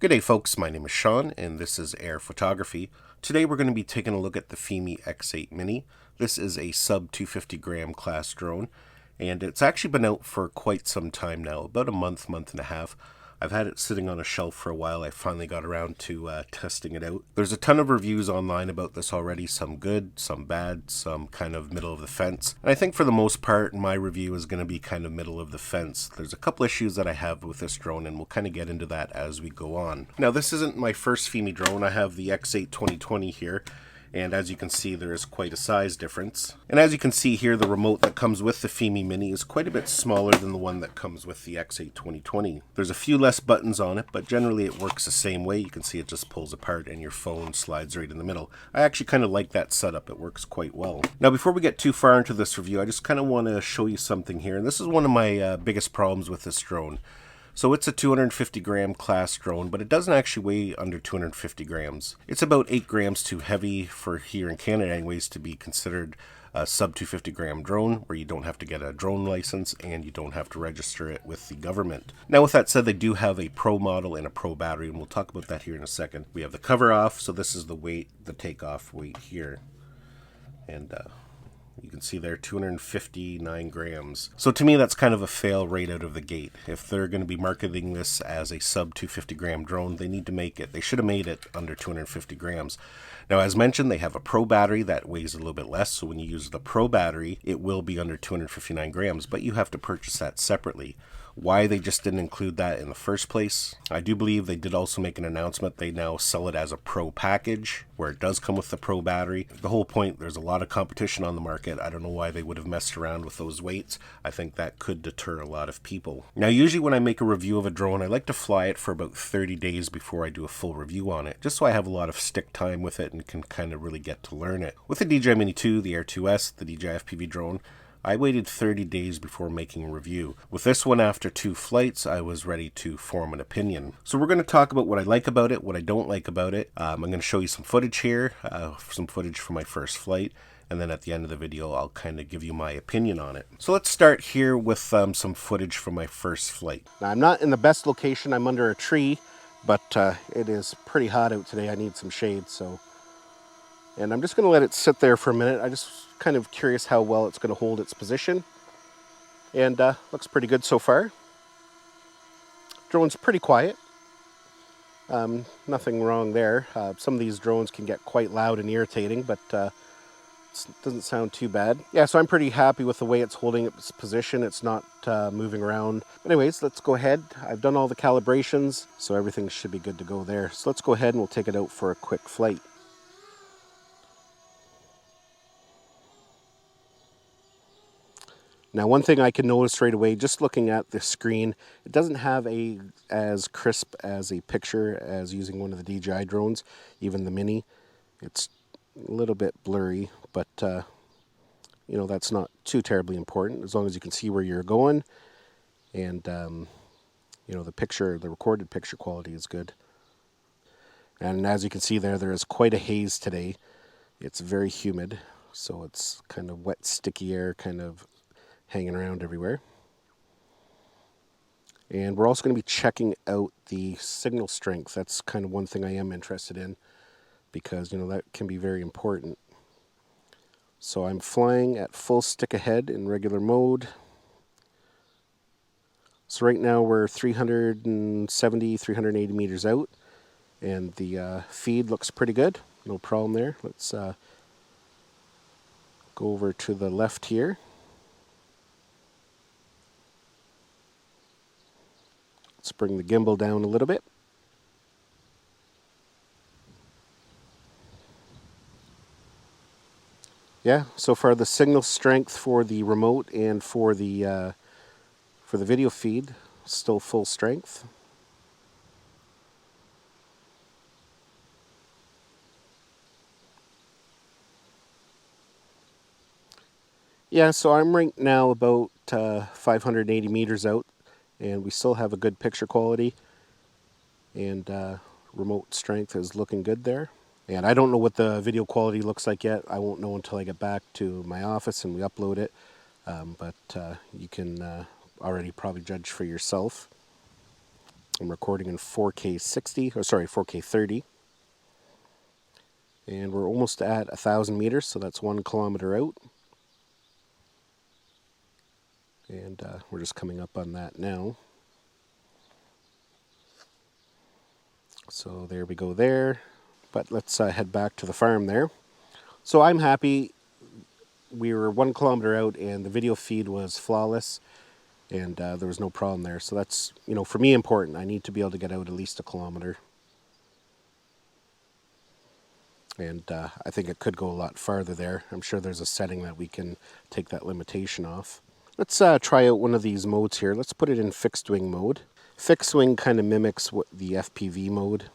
Good day folks, my name is Sean and this is Air Photography. Today we're going to be taking a look at the Fimi X8 Mini. This is a sub 250 gram class drone and it's actually been out for quite some time now, about a month and a half. I've had it sitting on a shelf for a while. I finally got around to testing it out. There's a ton of reviews online about this already, some good, some bad, some kind of middle of the fence. And I think for the most part, my review is going to be kind of middle of the fence. There's a couple issues that I have with this drone, and we'll kind of get into that as we go on. Now, this isn't my first Fimi drone. I have the X8 2020 here. And as you can see, there is quite a size difference. And as you can see here, the remote that comes with the Fimi Mini is quite a bit smaller than the one that comes with the X8 2020. There's a few less buttons on it, but generally it works the same way. You can see it just pulls apart and your phone slides right in the middle. I actually kind of like that setup. It works quite well. Now, before we get too far into this review, I just kind of want to show you something here. And this is one of my biggest problems with this drone. So it's a 250 gram class drone, but it doesn't actually weigh under 250 grams. It's about 8 grams too heavy for here in Canada anyways to be considered a sub 250 gram drone, where you don't have to get a drone license and you don't have to register it with the government. Now with that said, they do have a pro model and a pro battery, and we'll talk about that here in a second. We have the cover off, so this is the weight, the takeoff weight here. And you can see there 259 grams. So to me, that's kind of a fail right out of the gate. If they're going to be marketing this as a sub 250 gram drone, they need to make it, they should have made it under 250 grams. Now, as mentioned, they have a pro battery that weighs a little bit less. So when you use the pro battery, it will be under 259 grams, but you have to purchase that separately. Why they just didn't include that in the first place? I do believe they did also make an announcement. They now sell it as a pro package where it does come with the pro battery. The whole point, there's a lot of competition on the market. I don't know why they would have messed around with those weights. I think that could deter a lot of people. Now, usually when I make a review of a drone, I like to fly it for about 30 days before I do a full review on it, just so I have a lot of stick time with it and can kind of really get to learn it. With the DJI Mini 2, the Air 2S, the DJI FPV drone, I waited 30 days before making a review. With this one, after 2 flights, I was ready to form an opinion. So we're going to talk about what I like about it, what I don't like about it. I'm going to show you some footage here, some footage from my first flight, and then at the end of the video, I'll kind of give you my opinion on it. So let's start here with some footage from my first flight. Now, I'm not in the best location. I'm under a tree, but it is pretty hot out today. I need some shade, so... And I'm just going to let it sit there for a minute. I just kind of curious how well it's going to hold its position. And looks pretty good so far. Drone's pretty quiet. Nothing wrong there. Some of these drones can get quite loud and irritating, but it doesn't sound too bad. Yeah, so I'm pretty happy with the way it's holding its position. It's not moving around. But anyways, let's go ahead. I've done all the calibrations, so everything should be good to go there. So let's go ahead and we'll take it out for a quick flight. Now, one thing I can notice right away, just looking at the screen, it doesn't have as crisp as a picture as using one of the DJI drones, even the Mini. It's a little bit blurry, but you know, that's not too terribly important as long as you can see where you're going, and you know, the recorded picture quality is good. And as you can see there is quite a haze today. It's very humid, so it's kind of wet, sticky air, kind of hanging around everywhere. And we're also going to be checking out the signal strength. That's kind of one thing I am interested in, because, you know, that can be very important. So I'm flying at full stick ahead in regular mode. So right now we're 370, 380 meters out, and the feed looks pretty good. No problem there. Let's go over to the left here. Let's bring the gimbal down a little bit. Yeah, so far the signal strength for the remote and for the video feed, still full strength. Yeah, so I'm right now about 580 meters out, and we still have a good picture quality, and remote strength is looking good there. And I don't know what the video quality looks like yet. I won't know until I get back to my office and we upload it, but you can already probably judge for yourself. So I'm recording in 4K 60, or sorry, 4K 30. And we're almost at 1,000 meters, so that's 1 kilometer out. And we're just coming up on that now. So there we go there. But let's head back to the farm there. So I'm happy. We were 1 kilometer out and the video feed was flawless. And there was no problem there. So that's, you know, for me important. I need to be able to get out at least 1 kilometer. And I think it could go a lot farther there. I'm sure there's a setting that we can take that limitation off. Let's try out one of these modes here. Let's put it in fixed wing mode. Fixed wing kind of mimics what the FPV mode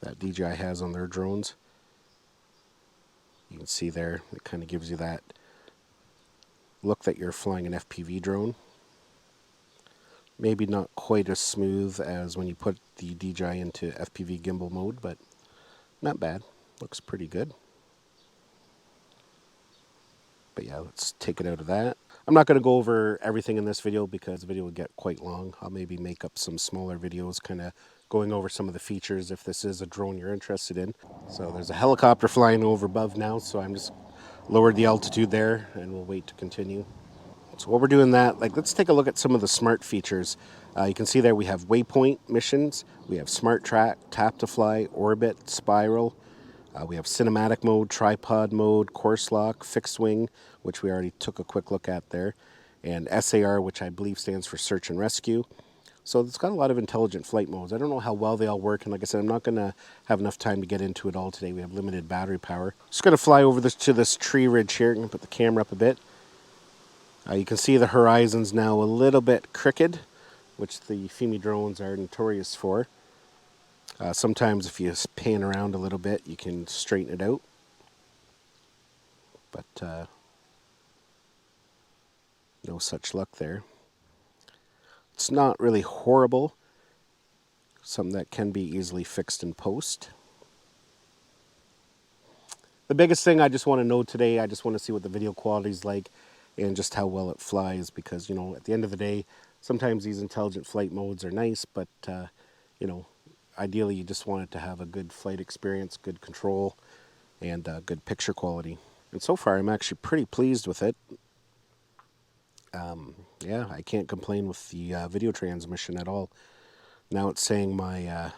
that DJI has on their drones. You can see there, it kind of gives you that look that you're flying an FPV drone. Maybe not quite as smooth as when you put the DJI into FPV gimbal mode, but not bad. Looks pretty good. But yeah, let's take it out of that. I'm not going to go over everything in this video because the video will get quite long. I'll maybe make up some smaller videos kind of going over some of the features if this is a drone you're interested in. So there's a helicopter flying over above now, so I'm just lowered the altitude there and we'll wait to continue. So while we're doing that, let's take a look at some of the smart features. You can see there we have waypoint missions, we have smart track, tap to fly, orbit, spiral. We have cinematic mode, tripod mode, course lock, fixed wing, which we already took a quick look at there, and SAR, which I believe stands for search and rescue. So it's got a lot of intelligent flight modes. I don't know how well they all work, and like I said, I'm not going to have enough time to get into it all today. We have limited battery power. Just going to fly over to this tree ridge here. I'm going to put the camera up a bit. You can see the horizon's now a little bit crooked, which the Fimi drones are notorious for. Sometimes if you pan around a little bit, you can straighten it out. But no such luck there. It's not really horrible. Something that can be easily fixed in post. The biggest thing I just want to know today, I just want to see what the video quality is like and just how well it flies, because, you know, at the end of the day, sometimes these intelligent flight modes are nice, but, you know, ideally you just want it to have a good flight experience, good control, and good picture quality. And so far I'm actually pretty pleased with it. Yeah, I can't complain with the video transmission at all. Now it's saying my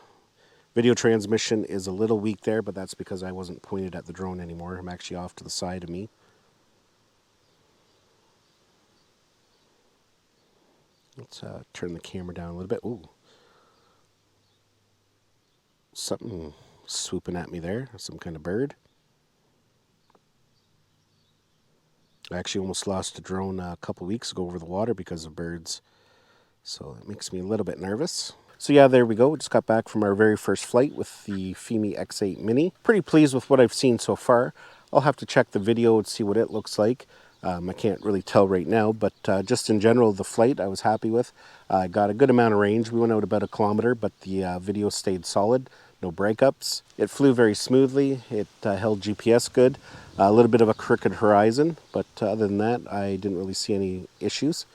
video transmission is a little weak there, but that's because I wasn't pointed at the drone anymore. I'm actually off to the side of me. Let's turn the camera down a little bit. Ooh. Something swooping at me there, some kind of bird. I actually almost lost a drone a couple weeks ago over the water because of birds. So it makes me a little bit nervous. So yeah, there we go. We just got back from our very first flight with the Fimi X8 Mini. Pretty pleased with what I've seen so far. I'll have to check the video and see what it looks like. I can't really tell right now, but just in general, the flight I was happy with. I got a good amount of range. We went out about 1 kilometer, but the video stayed solid. No breakups. It flew very smoothly. It held GPS good. A little bit of a crooked horizon, but other than that, I didn't really see any issues.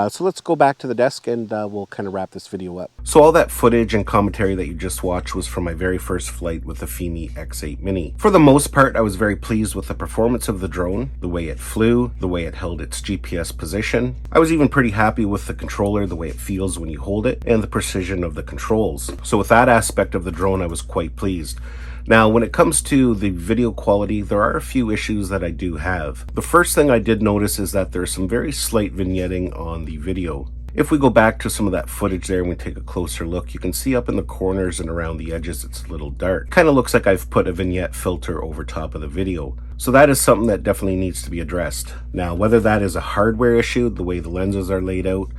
So let's go back to the desk and we'll kind of wrap this video up. So all that footage and commentary that you just watched was from my very first flight with the Fimi X8 Mini. For the most part, I was very pleased with the performance of the drone, the way it flew, the way it held its GPS position. I was even pretty happy with the controller, the way it feels when you hold it, and the precision of the controls. So with that aspect of the drone, I was quite pleased. Now, when it comes to the video quality, there are a few issues that I do have. The first thing I did notice is that there's some very slight vignetting on the video. If we go back to some of that footage there and we take a closer look, you can see up in the corners and around the edges it's a little dark. Kind of looks like I've put a vignette filter over top of the video. So that is something that definitely needs to be addressed. Now, whether that is a hardware issue, the way the lenses are laid out,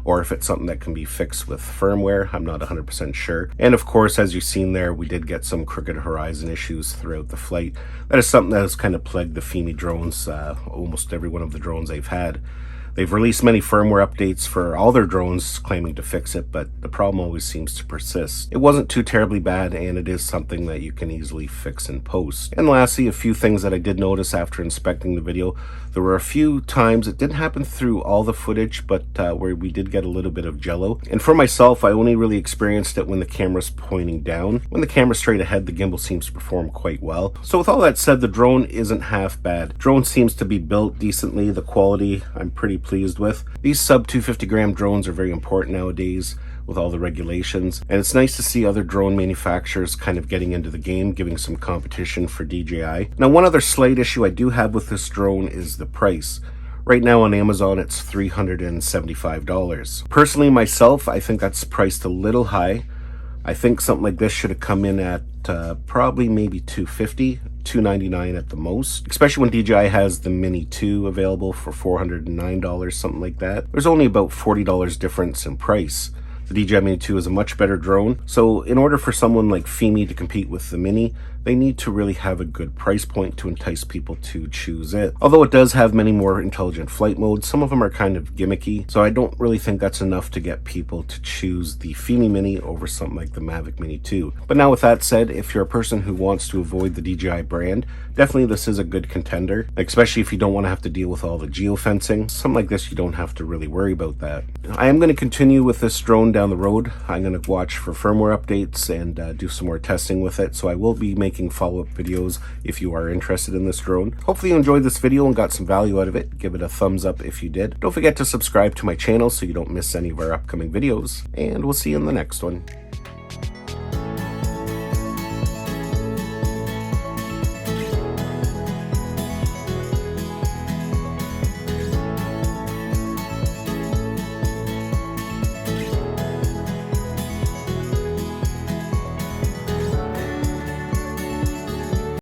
or if it's something that can be fixed with firmware, I'm not 100% sure. And of course, as you've seen there, we did get some crooked horizon issues throughout the flight. That is something that has kind of plagued the Fimi drones, almost every one of the drones I've had. They've released many firmware updates for all their drones claiming to fix it, but the problem always seems to persist. It wasn't too terribly bad, and it is something that you can easily fix in post. And lastly, a few things that I did notice after inspecting the video. There were a few times, it didn't happen through all the footage, but where we did get a little bit of jello. And for myself, I only really experienced it when the camera's pointing down. When the camera's straight ahead, the gimbal seems to perform quite well. So with all that said, the drone isn't half bad. Drone seems to be built decently. The quality I'm pretty pleased with. These sub 250 gram drones are very important nowadays with all the regulations, and it's nice to see other drone manufacturers kind of getting into the game, giving some competition for DJI. Now, one other slight issue I do have with this drone is the price. Right now on Amazon, it's $375. Personally, myself, I think that's priced a little high. I think something like this should have come in at probably maybe $250, $299 at the most, especially when DJI has the Mini 2 available for $409, something like that. There's only about $40 difference in price. The DJI Mini 2 is a much better drone, so in order for someone like Fimi to compete with the Mini, they need to really have a good price point to entice people to choose it. Although it does have many more intelligent flight modes, some of them are kind of gimmicky, so I don't really think that's enough to get people to choose the Fimi Mini over something like the Mavic Mini 2. But now with that said, if you're a person who wants to avoid the DJI brand, definitely this is a good contender, especially if you don't want to have to deal with all the geofencing. Something like this, you don't have to really worry about that. I am going to continue with this drone down the road. I'm going to watch for firmware updates and do some more testing with it, so I will be making follow-up videos if you are interested in this drone. Hopefully you enjoyed this video and got some value out of it. Give it a thumbs up if you did. Don't forget to subscribe to my channel so you don't miss any of our upcoming videos, and we'll see you in the next one.